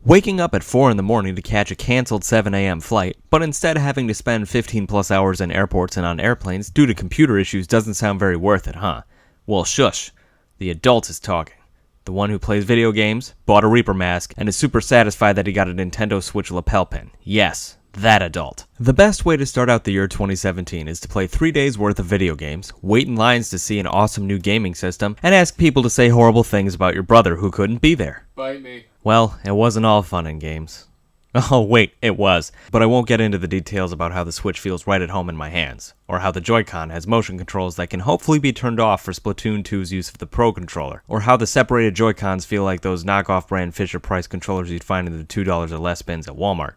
Waking up at 4 in the morning to catch a cancelled 7 a.m. flight, but instead having to spend 15 plus hours in airports and on airplanes due to computer issues doesn't sound very worth it, huh? Well, shush. The adult is talking. The one who plays video games, bought a Reaper mask, and is super satisfied that he got a Nintendo Switch lapel pin. Yes, that adult. The best way to start out the year 2017 is to play 3 days worth of video games, wait in lines to see an awesome new gaming system, and ask people to say horrible things about your brother who couldn't be there. Bite me. Well, it wasn't all fun and games. Oh wait, it was. But I won't get into the details about how the Switch feels right at home in my hands, or how the Joy-Con has motion controls that can hopefully be turned off for Splatoon 2's use of the Pro Controller, or how the separated Joy-Cons feel like those knockoff brand Fisher-Price controllers you'd find in the $2 or less bins at Walmart.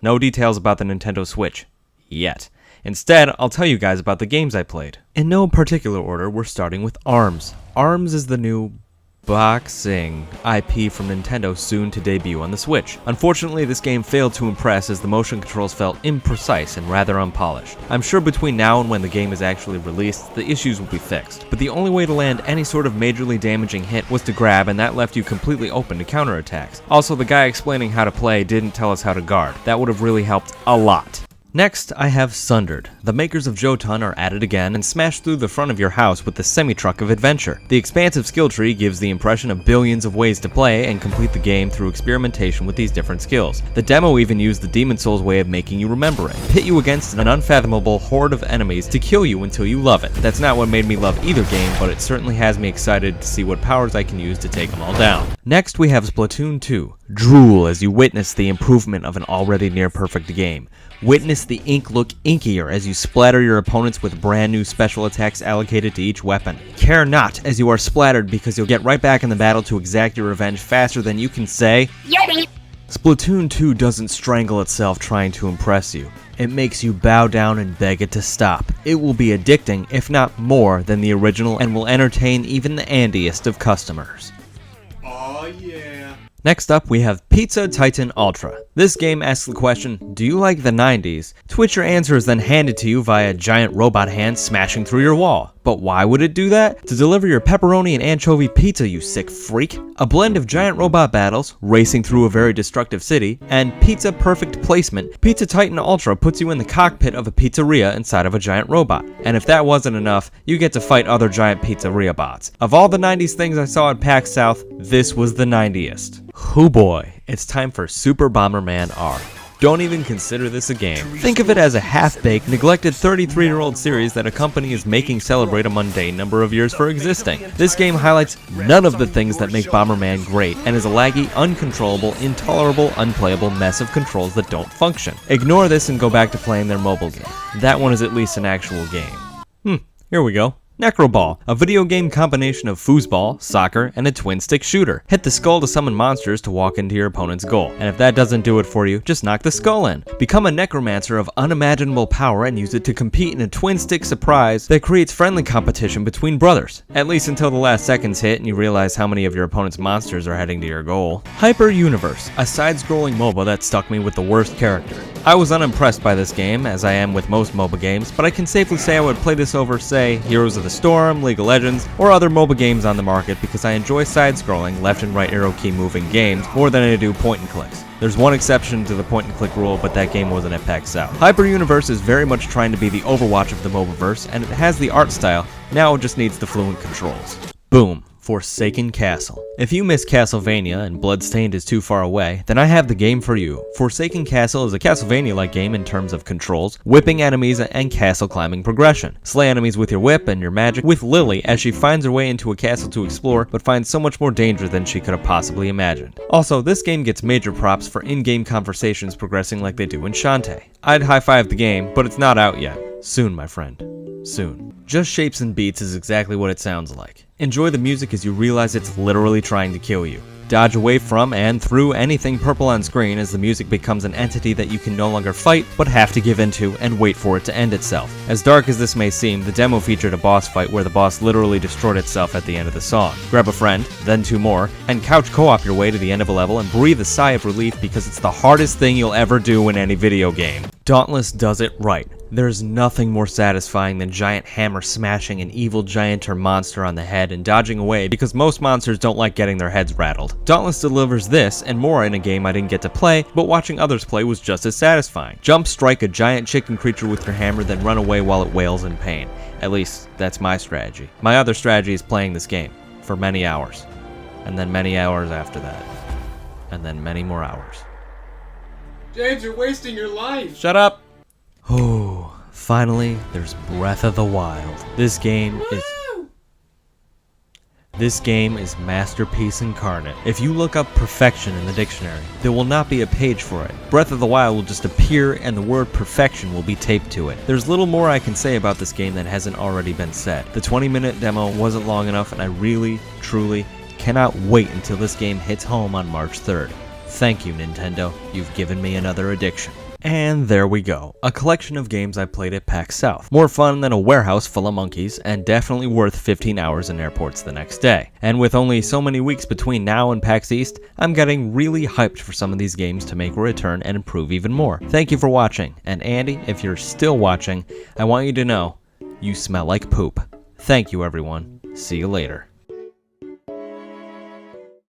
No details about the Nintendo Switch. Yet. Instead, I'll tell you guys about the games I played. In no particular order, we're starting with ARMS. ARMS is the new boxing IP from Nintendo, soon to debut on the Switch. Unfortunately, this game failed to impress as the motion controls felt imprecise and rather unpolished. I'm sure between now and when the game is actually released, the issues will be fixed. But the only way to land any sort of majorly damaging hit was to grab, and that left you completely open to counterattacks. Also, the guy explaining how to play didn't tell us how to guard. That would have really helped a lot. Next, I have Sundered. The makers of Jotun are at it again and smash through the front of your house with the semi-truck of adventure. The expansive skill tree gives the impression of billions of ways to play and complete the game through experimentation with these different skills. The demo even used the Demon Souls way of making you remember it, pit you against an unfathomable horde of enemies to kill you until you love it. That's not what made me love either game, but it certainly has me excited to see what powers I can use to take them all down. Next, we have Splatoon 2. Drool as you witness the improvement of an already near-perfect game. Witness the ink look inkier as you splatter your opponents with brand new special attacks allocated to each weapon. Care not as you are splattered because you'll get right back in the battle to exact your revenge faster than you can say Yeti! Splatoon 2 doesn't strangle itself trying to impress you. It makes you bow down and beg it to stop. It will be addicting, if not more, than the original and will entertain even the andiest of customers. Oh yeah. Next up, we have Pizza Titan Ultra. This game asks the question, do you like the 90s? To which your answer is then handed to you via a giant robot hand smashing through your wall. But why would it do that? To deliver your pepperoni and anchovy pizza, you sick freak. A blend of giant robot battles, racing through a very destructive city, and pizza perfect placement, Pizza Titan Ultra puts you in the cockpit of a pizzeria inside of a giant robot. And if that wasn't enough, you get to fight other giant pizzeria bots. Of all the 90s things I saw at PAX South, this was the 90st. Hoo boy, it's time for Super Bomberman R. Don't even consider this a game. Think of it as a half-baked, neglected 33-year-old series that a company is making celebrate a mundane number of years for existing. This game highlights none of the things that make Bomberman great, and is a laggy, uncontrollable, intolerable, unplayable mess of controls that don't function. Ignore this and go back to playing their mobile game. That one is at least an actual game. Here we go. Necroball, a video game combination of foosball, soccer, and a twin-stick shooter. Hit the skull to summon monsters to walk into your opponent's goal, and if that doesn't do it for you, just knock the skull in. Become a necromancer of unimaginable power and use it to compete in a twin-stick surprise that creates friendly competition between brothers. At least until the last seconds hit and you realize how many of your opponent's monsters are heading to your goal. Hyper Universe, a side-scrolling MOBA that stuck me with the worst character. I was unimpressed by this game, as I am with most MOBA games, but I can safely say I would play this over, say, Heroes of the Storm, League of Legends, or other MOBA games on the market because I enjoy side-scrolling, left and right arrow key moving games more than I do point-and-clicks. There's one exception to the point-and-click rule, but that game wasn't at PAX South. Hyper Universe is very much trying to be the Overwatch of the MOBAverse, and it has the art style, now it just needs the fluent controls. Boom. Forsaken Castle. If you miss Castlevania and Bloodstained is too far away, then I have the game for you. Forsaken Castle is a Castlevania-like game in terms of controls, whipping enemies, and castle climbing progression. Slay enemies with your whip and your magic with Lily as she finds her way into a castle to explore, but finds so much more danger than she could have possibly imagined. Also, this game gets major props for in-game conversations progressing like they do in Shantae. I'd high-five the game, but it's not out yet. Soon, my friend. Soon. Just Shapes and Beats is exactly what it sounds like. Enjoy the music as you realize it's literally trying to kill you. Dodge away from and through anything purple on screen as the music becomes an entity that you can no longer fight, but have to give into and wait for it to end itself. As dark as this may seem, the demo featured a boss fight where the boss literally destroyed itself at the end of the song. Grab a friend, then 2 more, and couch co-op your way to the end of a level and breathe a sigh of relief because it's the hardest thing you'll ever do in any video game. Dauntless does it right. There's nothing more satisfying than giant hammer smashing an evil giant or monster on the head and dodging away because most monsters don't like getting their heads rattled. Dauntless delivers this and more in a game I didn't get to play, but watching others play was just as satisfying. Jump strike a giant chicken creature with your hammer, then run away while it wails in pain. At least, that's my strategy. My other strategy is playing this game for many hours, and then many hours after that, and then many more hours. James, you're wasting your life. Shut up! Oh, finally, there's Breath of the Wild. This game is masterpiece incarnate. If you look up perfection in the dictionary, there will not be a page for it. Breath of the Wild will just appear and the word perfection will be taped to it. There's little more I can say about this game that hasn't already been said. The 20-minute demo wasn't long enough, and I really, truly cannot wait until this game hits home on March 3rd. Thank you, Nintendo. You've given me another addiction. And there we go, a collection of games I played at PAX South. More fun than a warehouse full of monkeys, and definitely worth 15 hours in airports the next day. And with only so many weeks between now and PAX East, I'm getting really hyped for some of these games to make a return and improve even more. Thank you for watching, and Andy, if you're still watching, I want you to know, you smell like poop. Thank you everyone, see you later.